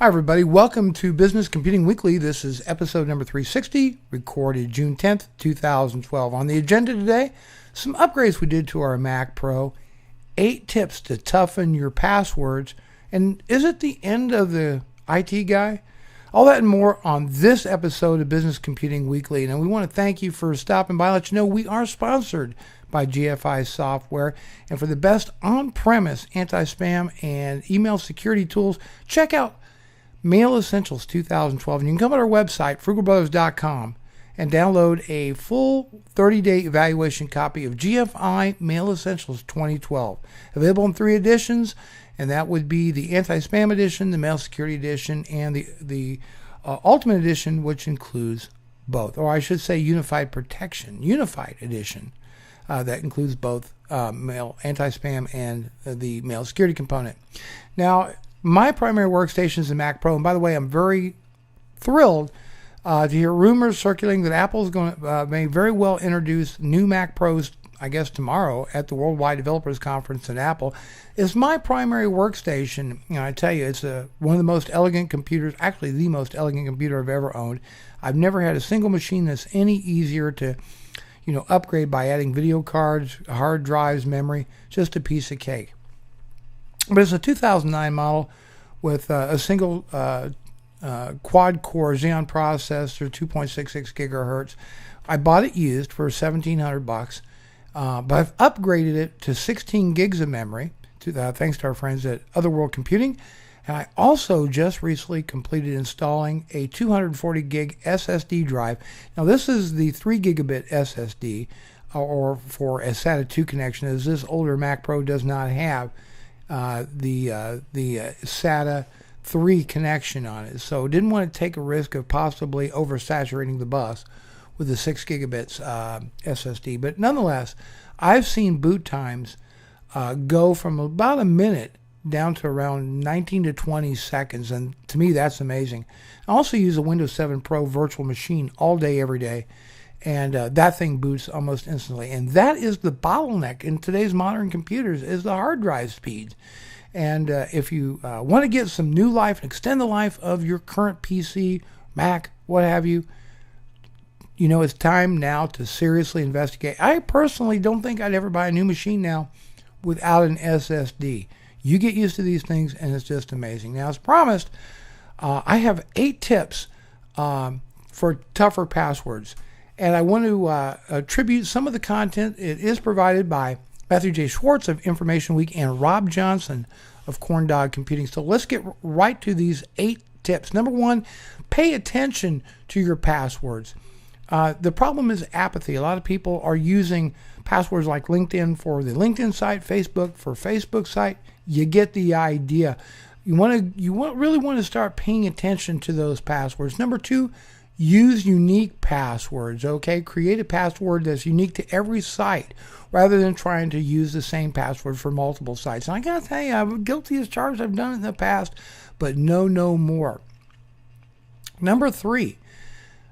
Hi, everybody. Welcome to Business Computing Weekly. This is episode number 360, recorded June 10th, 2012. On the agenda today, some upgrades we did to our Mac Pro, 8 tips to toughen your passwords, and is it the end of the IT guy? All that and more on this episode of Business Computing Weekly. And we want to thank you for stopping by. Let you know we are sponsored by GFI Software. And for the best on-premise anti-spam and email security tools, check out Mail Essentials 2012. And you can come to our website, frugalbrothers.com, and download a full 30-day evaluation copy of GFI Mail Essentials 2012. Available in 3 editions, and that would be the Anti-Spam Edition, the Mail Security Edition, and the Ultimate Edition, which includes both. Or I should say Unified Protection, Unified Edition. That includes both mail anti-spam and the mail security component. Now, my primary workstation is the Mac Pro, and by the way, I'm very thrilled to hear rumors circulating that Apple is going to may very well introduce new Mac Pros, I guess tomorrow, at the Worldwide Developers Conference in Apple. It's my primary workstation, and I tell you, it's one of the most elegant computers, actually the most elegant computer I've ever owned. I've never had a single machine that's any easier to upgrade by adding video cards, hard drives, memory, just a piece of cake. But it's a 2009 model with a single quad-core Xeon processor, 2.66 gigahertz. I bought it used for $1,700, but I've upgraded it to 16 gigs of memory, thanks to our friends at Otherworld Computing. And I also just recently completed installing a 240 gig SSD drive. Now, this is the 3 gigabit SSD, or for a SATA 2 connection, as this older Mac Pro does not have the SATA 3 connection on it. So didn't want to take a risk of possibly oversaturating the bus with the 6 gigabits SSD. But nonetheless, I've seen boot times go from about a minute down to around 19 to 20 seconds, and to me that's amazing. I also use a Windows 7 Pro virtual machine all day, every day, and that thing boots almost instantly. And that is the bottleneck in today's modern computers, is the hard drive speed. And if you want to get some new life and extend the life of your current PC, Mac, what have you, it's time now to seriously investigate. I personally don't think I'd ever buy a new machine now without an SSD. You get used to these things, and it's just amazing. Now, as promised, I have 8 tips for tougher passwords. And I want to attribute some of the content. It is provided by Matthew J. Schwartz of Information Week and Rob Johnson of Corn Dog Computing. So let's get right to these 8 tips. Number 1, pay attention to your passwords. The problem is apathy. A lot of people are using passwords like LinkedIn for the LinkedIn site, Facebook for Facebook site. You get the idea. You really want to start paying attention to those passwords. Number 2, use unique passwords. Okay, create a password that's unique to every site, rather than trying to use the same password for multiple sites. And I gotta tell you, I'm guilty as charged. I've done it in the past, but no more. Number 3,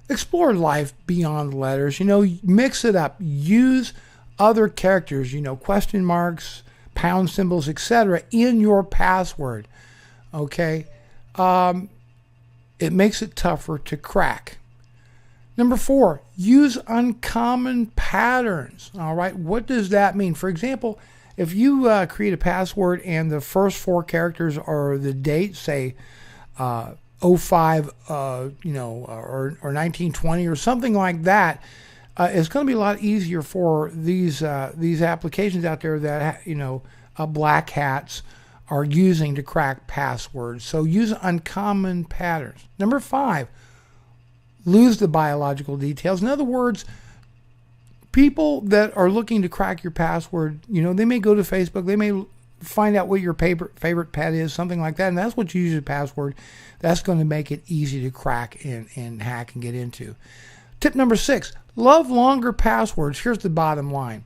explore life beyond letters. Mix it up. Use other characters, question marks, pound symbols, etc. in your password. Okay? It makes it tougher to crack. Number 4, use uncommon patterns. All right? What does that mean? For example, if you create a password and the first 4 characters are the date, say 05, or 1920 or something like that, it's going to be a lot easier for these applications out there that black hats are using to crack passwords. So use uncommon patterns. Number 5, lose the biological details. In other words, people that are looking to crack your password, they may go to Facebook, they may find out what your favorite pet is, something like that, and that's what you use as a password. That's going to make it easy to crack and hack and get into. Tip number 6, love longer passwords. Here's the bottom line.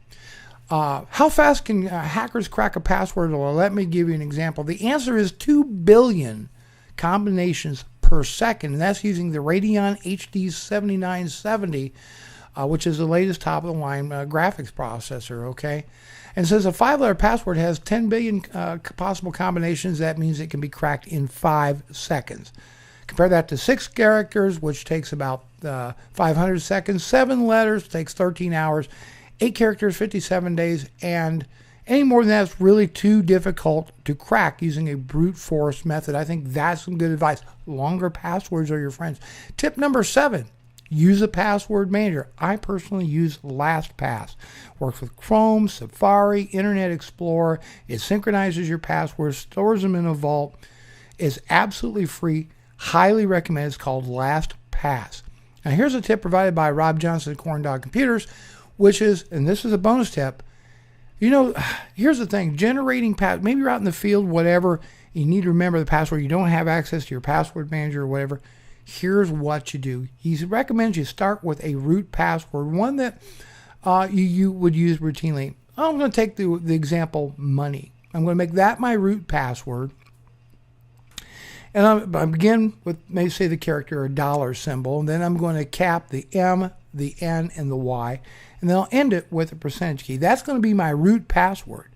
How fast can hackers crack a password? Well, let me give you an example. The answer is 2 billion combinations per second, and that's using the Radeon HD 7970, which is the latest top-of-the-line graphics processor, okay? And says a 5-letter password has 10 billion possible combinations. That means it can be cracked in 5 seconds. Compare that to 6 characters, which takes about 500 seconds. 7 letters takes 13 hours. 8 characters, 57 days. And any more than that is really too difficult to crack using a brute force method. I think that's some good advice. Longer passwords are your friends. Tip number 7. Use a password manager. I personally use LastPass. Works with Chrome, Safari, Internet Explorer. It synchronizes your passwords, stores them in a vault. It's absolutely free. Highly recommend. It's called LastPass. Now here's a tip provided by Rob Johnson at Corn Dog Computers, which is, and this is a bonus tip, here's the thing, generating maybe you're out in the field, whatever, you need to remember the password, you don't have access to your password manager or whatever. Here's what you do. He recommends you start with a root password, one that you would use routinely. I'm going to take the example money. I'm going to make that my root password. And I begin with, maybe say the character or dollar symbol, and then I'm going to cap the M, the N, and the Y, and then I'll end it with a percentage key. That's going to be my root password.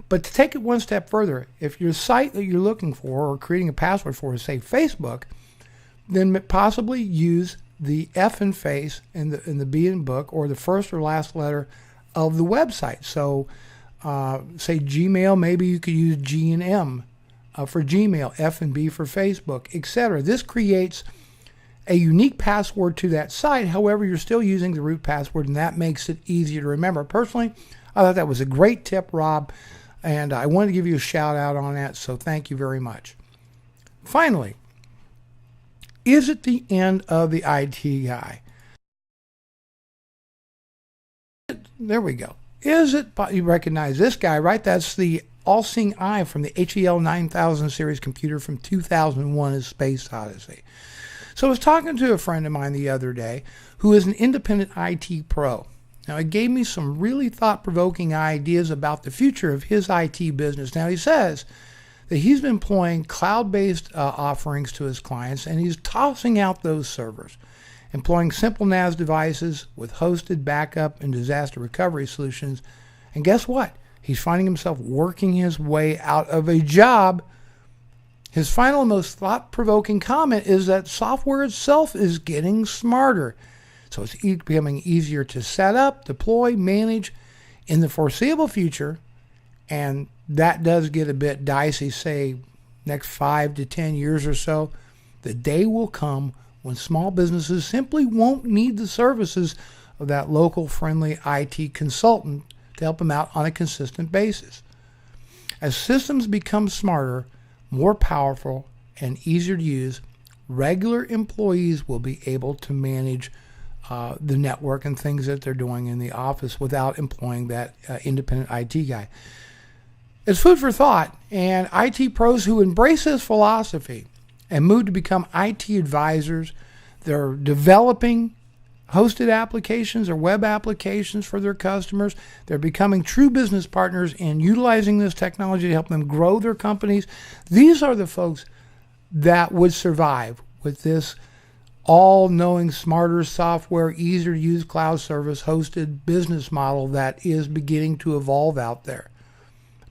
But to take it one step further, if your site that you're looking for or creating a password for is, say, Facebook, then possibly use the F in face and the B in book, or the first or last letter of the website. So, say Gmail, maybe you could use G and M for Gmail, F and B for Facebook, etc. This creates a unique password to that site. However, you're still using the root password, and that makes it easier to remember. Personally, I thought that was a great tip, Rob, and I wanted to give you a shout out on that, so thank you very much. Finally, is it the end of the IT guy? There we go. Is it, you recognize this guy, right? That's the all-seeing eye from the HEL 9000 series computer from 2001, A Space Odyssey. So I was talking to a friend of mine the other day who is an independent IT pro. Now, he gave me some really thought-provoking ideas about the future of his IT business. Now, he says that he's been employing cloud-based offerings to his clients, and he's tossing out those servers, employing simple NAS devices with hosted backup and disaster recovery solutions. And guess what? He's finding himself working his way out of a job. His final and most thought-provoking comment is that software itself is getting smarter. So it's becoming easier to set up, deploy, manage in the foreseeable future. And that does get a bit dicey, say next 5 to 10 years or so. The day will come when small businesses simply won't need the services of that local friendly IT consultant to help them out on a consistent basis. As systems become smarter, more powerful, and easier to use, regular employees will be able to manage the network and things that they're doing in the office without employing that independent IT guy. It's food for thought, and IT pros who embrace this philosophy and move to become IT advisors, they're developing hosted applications or web applications for their customers. They're becoming true business partners and utilizing this technology to help them grow their companies. These are the folks that would survive with this all-knowing, smarter software, easier to use cloud service hosted business model that is beginning to evolve out there.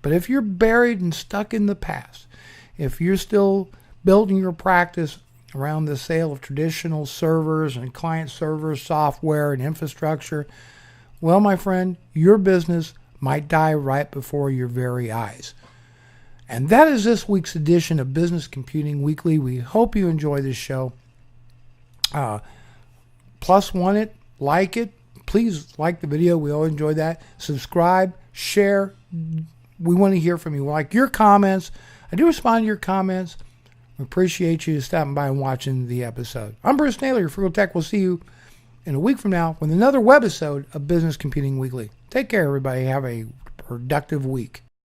But if you're buried and stuck in the past, if you're still building your practice around the sale of traditional servers and client server software and infrastructure, well, my friend, your business might die right before your very eyes. And that is this week's edition of Business Computing Weekly. We hope you enjoy this show. Plus one it, like it. Please like the video. We all enjoy that. Subscribe, share. We want to hear from you. We like your comments. I do respond to your comments. We appreciate you stopping by and watching the episode. I'm Bruce Naylor, your Frugal Tech. We'll see you in a week from now with another webisode of Business Computing Weekly. Take care, everybody. Have a productive week.